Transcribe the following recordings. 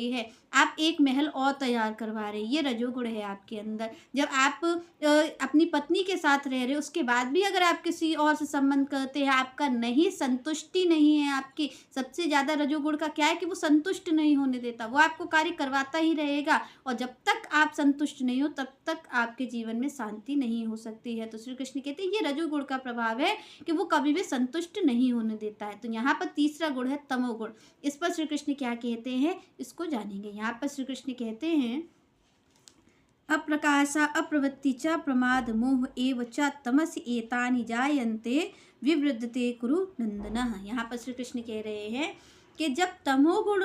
है, आप एक महल और तैयार करवा रहे हैं, ये रजोगुण है आपके अंदर। जब आप अपनी पत्नी के साथ रह रहे हो, उसके बाद भी अगर आप किसी और से संबंध करते हैं, आपका नहीं संतुष्टि नहीं है आपकी, सबसे ज़्यादा रजोगुण का क्या है कि वो संतुष्ट नहीं होने देता, वो आपको कार्य करवाता ही रहेगा और जब तक आप संतुष्ट नहीं हो, तब तक आपके जीवन में शांति नहीं हो सकती है। तो श्री कृष्ण कहते हैं, ये रजोगुण का प्रभाव है कि वो कभी भी संतुष्ट नहीं होने देता है। तो यहाँ पर तीसरा गुण है तमोगुण। इस पर श्री कृष्ण क्या कहते हैं, इसको जानेंगे। यहाँ पर श्री कृष्ण कहते हैं, अप्रकाशा अप्रवृत्ति च प्रमाद मोह एव च तमस एतानि जायन्ते विवृद्धते कुरु नंदन। यहाँ पर श्री कृष्ण कह रहे हैं कि जब तमोगुण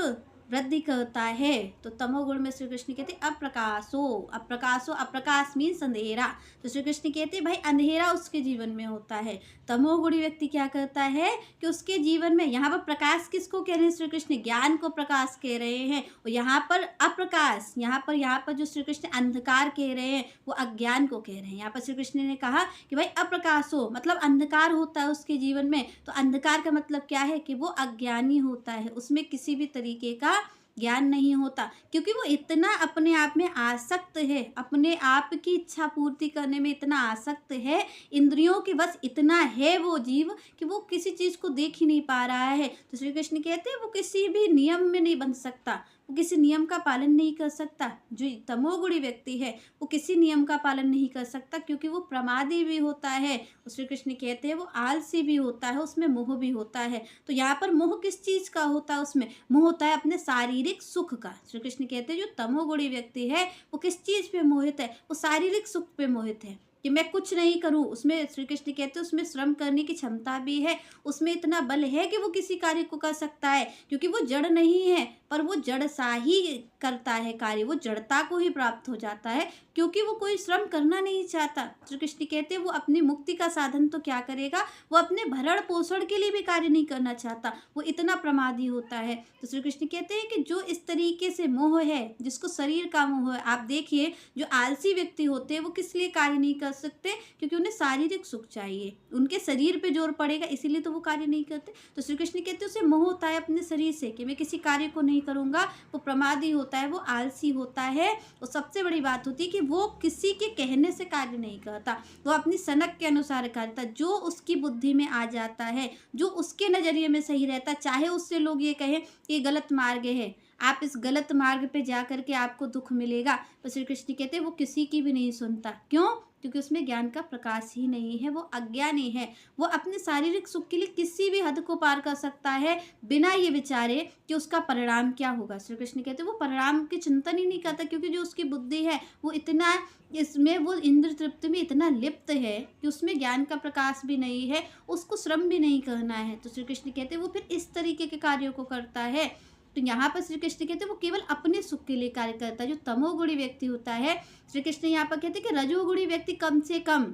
वृद्धि करता है, तो तमोगुण में श्री कृष्ण कहते हैं अप्रकाशो। अप्रकाशो, अप्रकाश मीन्स अंधेरा। तो श्री कृष्ण कहते हैं भाई अंधेरा उसके जीवन में होता है। तमोगुणी व्यक्ति क्या करता है कि उसके जीवन में, यहाँ पर प्रकाश किसको कह रहे हैं श्री कृष्ण, ज्ञान को प्रकाश कह रहे हैं। और यहाँ पर अप्रकाश, यहाँ पर जो श्री कृष्ण अंधकार कह रहे हैं वो अज्ञान को कह रहे हैं। यहाँ पर श्री कृष्ण ने कहा कि भाई अप्रकाशो मतलब अंधकार होता है उसके जीवन में। तो अंधकार का मतलब क्या है कि वो अज्ञानी होता है, उसमें किसी भी तरीके का ज्ञान नहीं होता, क्योंकि वो इतना अपने आप में आसक्त है, अपने आप की इच्छा पूर्ति करने में इतना आसक्त है, इंद्रियों के बस इतना है वो जीव कि वो किसी चीज़ को देख ही नहीं पा रहा है। तो श्री कृष्ण कहते हैं वो किसी भी नियम में नहीं बंध सकता, वो किसी नियम का पालन नहीं कर सकता। जो तमोगुणी व्यक्ति है वो किसी नियम का पालन नहीं कर सकता, क्योंकि वो प्रमादी भी होता है। श्री कृष्ण कहते हैं वो आलसी भी होता है, उसमें मोह भी होता है। तो यहाँ पर मोह किस चीज़ का होता है, उसमें मोह होता है अपने शारीरिक सुख का। श्री कृष्ण कहते हैं जो तमोगुणी व्यक्ति है वो किस चीज़ पे मोहित है, वो शारीरिक सुख पे मोहित है कि मैं कुछ नहीं करूं। उसमें श्री कृष्ण कहते हैं उसमें श्रम करने की क्षमता भी है, उसमें इतना बल है कि वो किसी कार्य को कर सकता है, क्योंकि वो जड़ नहीं है, पर वो जड़ सा ही करता है कार्य, वो जड़ता को ही प्राप्त हो जाता है, क्योंकि वो कोई श्रम करना नहीं चाहता। श्री कृष्ण कहते हैं वो अपनी मुक्ति का साधन तो क्या करेगा, वो अपने भरण पोषण के लिए भी कार्य नहीं करना चाहता, वो इतना प्रमादी होता है। तो श्री कृष्ण कहते हैं कि जो इस तरीके से मोह है, जिसको शरीर का मोह है, आप देखिए जो आलसी व्यक्ति होते हैं वो किस लिए कार्य नहीं कर सकते, क्योंकि उन्हें शारीरिक सुख चाहिए, उनके शरीर पे जोर पड़ेगा, इसीलिए तो वो कार्य नहीं करते। तो श्री कृष्ण कहते हैं उसे मोह होता है अपने शरीर से कि मैं किसी कार्य को नहीं करूंगा, वो प्रमादी होता है, वो आलसी होता है। और सबसे बड़ी बात होती है कि वो किसी के कहने से कार्य नहीं करता, वो अपनी सनक के अनुसार करता, जो उसकी बुद्धि में आ जाता है, जो उसके नजरिए में सही रहता, चाहे उससे लोग ये कहें कि गलत मार्ग है, आप इस गलत मार्ग पे जा करके आपको दुख मिलेगा। तो श्री कृष्ण कहते हैं वो किसी की भी नहीं सुनता। क्यों? क्योंकि उसमें ज्ञान का प्रकाश ही नहीं है, वो अज्ञानी है। वो अपने शारीरिक सुख के लिए किसी भी हद को पार कर सकता है बिना ये विचारे कि उसका परिणाम क्या होगा। श्री कृष्ण कहते हैं वो परिणाम की चिंतन ही नहीं करता, क्योंकि जो उसकी बुद्धि है वो इतना इसमें, वो इंद्र तृप्ति में इतना लिप्त है कि उसमें ज्ञान का प्रकाश भी नहीं है, उसको श्रम भी नहीं करना है। तो श्री कृष्ण कहते हैं वो फिर इस तरीके के कार्यों को करता है। तो यहाँ पर श्री कृष्ण कहते हैं वो केवल अपने सुख के लिए कार्य करता है। जो तमोगुणी व्यक्ति होता है, श्री कृष्ण यहाँ पर कहते हैं कि रजोगुणी व्यक्ति कम से कम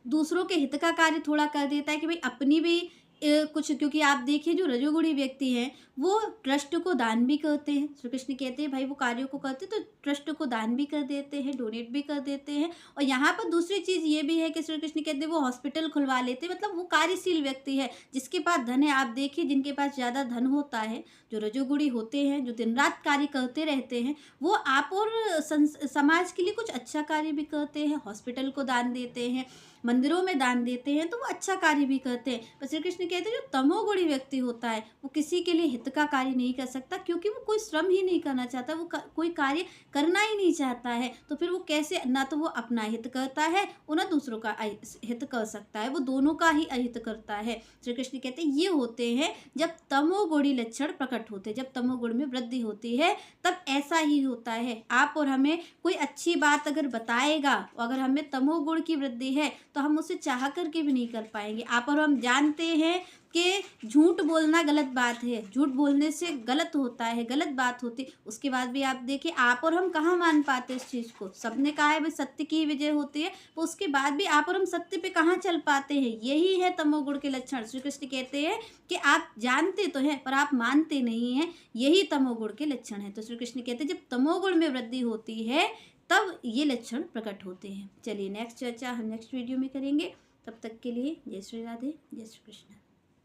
दूसरों के हित का कार्य थोड़ा कर देता है कि भाई अपनी भी कुछ, क्योंकि आप देखिए जो रजोगुणी व्यक्ति हैं वो ट्रस्ट को दान भी करते हैं। श्री कृष्ण कहते हैं भाई वो कार्यों को करते तो ट्रस्ट को दान भी कर देते हैं, डोनेट भी कर देते हैं। और यहाँ पर दूसरी चीज़ ये भी है कि श्री कृष्ण कहते हैं वो हॉस्पिटल खुलवा लेते हैं, मतलब वो कार्यशील व्यक्ति है, जिसके पास धन है। आप देखिए जिनके पास ज़्यादा धन होता है, जो रजोगुणी होते हैं, जो दिन रात कार्य करते रहते हैं, वो आप और समाज के लिए कुछ अच्छा कार्य भी करते हैं, हॉस्पिटल को दान देते हैं, मंदिरों में दान देते हैं, तो वो अच्छा कार्य भी करते हैं। पर श्री कृष्ण कहते हैं जो तमोगुणी व्यक्ति होता है वो किसी के लिए हित का कार्य नहीं कर सकता, क्योंकि वो कोई श्रम ही नहीं करना चाहता, वो कोई कार्य करना ही नहीं चाहता है। तो फिर वो कैसे, ना तो वो अपना हित करता है और ना दूसरों का हित कर सकता है, वो दोनों का ही अहित करता है। श्री कृष्ण कहते हैं ये होते हैं जब तमोगुणी लक्षण प्रकट होते हैं, जब तमोगुण में वृद्धि होती है तब ऐसा ही होता है। आप और हमें कोई अच्छी बात अगर बताएगा, अगर हमें तमोगुण की वृद्धि है तो हम उसे चाह करके भी नहीं कर पाएंगे। आप और हम जानते हैं कि झूठ बोलना गलत बात है, झूठ बोलने से गलत होता है, गलत बात होती, उसके बाद भी आप देखिए आप और हम कहाँ मान पाते इस चीज़ को। सबने कहा है भाई सत्य की ही विजय होती है, तो उसके बाद भी आप और हम सत्य पे कहाँ चल पाते हैं। यही है तमोगुण के लक्षण। श्री कृष्ण कहते हैं कि आप जानते तो हैं पर आप मानते नहीं हैं, यही तमोगुण के लक्षण है। तो श्री कृष्ण कहते हैं जब तमोगुण में वृद्धि होती है तब ये लक्षण प्रकट होते हैं। चलिए नेक्स्ट चर्चा हम नेक्स्ट वीडियो में करेंगे। तब तक के लिए जय श्री राधे, जय श्री कृष्ण।